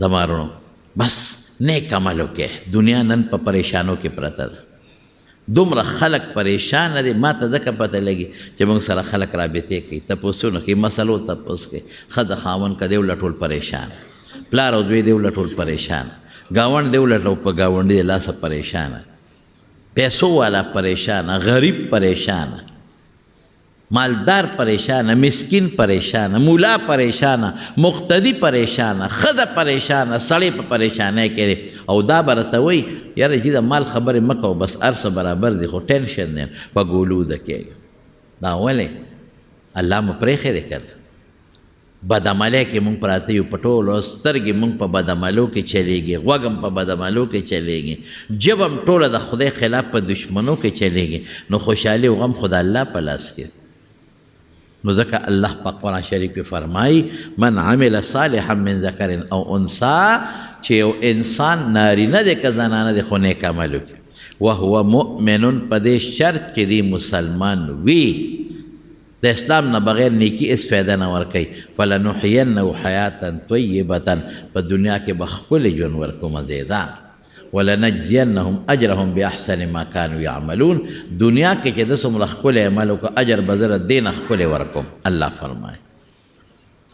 Speaker 1: زما وروڼو بس نیک عمل وکړئ دنیا نن په پریشانو کې پرته ده دومره خلک پریشانه دي ما ته ځکه پته لګي چې موږ سره خلک رابطې کوي تپوسونه کوي مسلو تپوس کوي ښځه خاوند که دی ولټول پریشان پلار او دوی دی ولټول پریشان ګاونډ دی ولټول په ګاونډي د لاسه پریشانه پیسو والا پریشان، غریب پریشان، مالدار پریشان، مسکین پریشان، مولا پریشان، مقتدی پریشان، ښځه پریشان، سړی په پریشانۍ کې دی. او دا به راته وایي یاره چې د مال خبرې مه کوه، بس هر څه برابر دی، خو ټینشن دی په ګولوده کېږي. دا ولې الله مو پرېښی دی که نه؟ بدعملۍ کې مونږ پراته یو، په ټولو سترګې مونږ په بدعملو کې چلیږي، غوږ هم په بدعملو کې چلیږي، ژبه هم ټوله د خدای خلاف په دشمنو کې چلیږي. نو خوشحالي او غم خو د الله په لاس کې. نو ځکه الله په قرآن شریف کې فرمایي من عمل صالحا من ذکر او انثی، چې یو انسان نارینه دی که زنانه دی خو نیک عمل وکړي، وهو مؤمن، په دې شرط چې دی مسلمان وي، د اسلام نه بغیر نیکی اس فایده نه ورکوي. فلنحینه حیاتا طیبة، په دنیا کې به ښکلی ژوند ورکو مزیدار. ولنجزینهم اجرهم باحسن ما كانوا يعملون، دنیا کې چې د څومره ښکلی عمل وکړه اجر به زه د دې نه ښکلی ورکوم، الله فرمایي.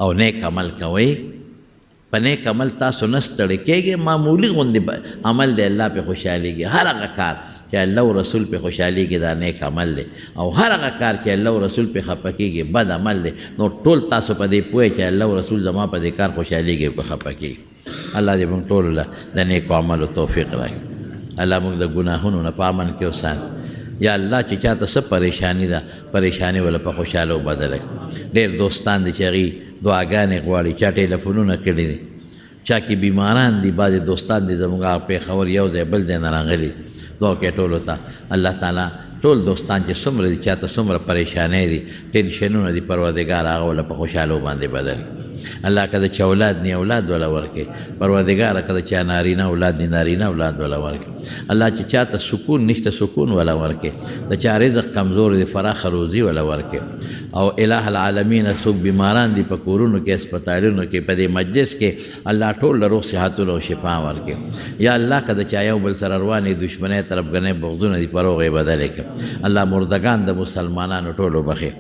Speaker 1: او نیک عمل کوئ، په نیک عمل تاسو نه ستړي کېږئ، معمولي غوندې عمل دی الله پې خوشحالېږي. هر هغه کار چې الله او رسول پې خوشحالېږي دا نیک عمل دی، او هر هغه کار چې الله او رسول پې خفه کېږي بد عمل دی. نو ټول تاسو په دې پوهئ چې الله او رسول زما په دې کار خوشحالېږي او که خفه کېږي. الله دې موږ ټولو له د نیکو عملو توفیق راکړي. الله موږ د ګناهونو نه په امن کې وساتي. یا الله چې چاته څه پریشاني ده، پریشاني وله په خوشحالو بدله کړي. ډېر دوستان دي چې هغوی دعاګانې غواړي، چا ټیلیفونونه کړي دي، چا کې بیماران دي، بعضې دوستان دي زموږ هغه پېښور یو ځای بل ځای نه راغلي. دعا کوي ټولو ته الله تعالی ټول دوستان چې څومره دي، چاته څومره پریشانۍ دي، ټینشنونه دي، پروردګار هغه وله په خوشحالو باندې بدل کړي. الله که د چا اولاد نی اولاد وله ورکړي، پروردګاره که د چا نارینه اولاد نی نارینه اولاد وله ورکړي. الله چې چاته سکون نشته سکون وله ورکړي، د چا رزق کمزور دی فراخه روزي وله ورکړي. او الہ العالمین څوک بیماران دي په کورونو کې، هسپتالونو کې، په دې مجلس کې، الله ټول له روغ صحتونو او شفا ورکړي. یا الله که د چا یو بل سره روانې دشمنۍ طرفګنۍ بغضونه دي په روغ یې بدلې کړي. الله مردگان د مسلمانانو ټولو بخي.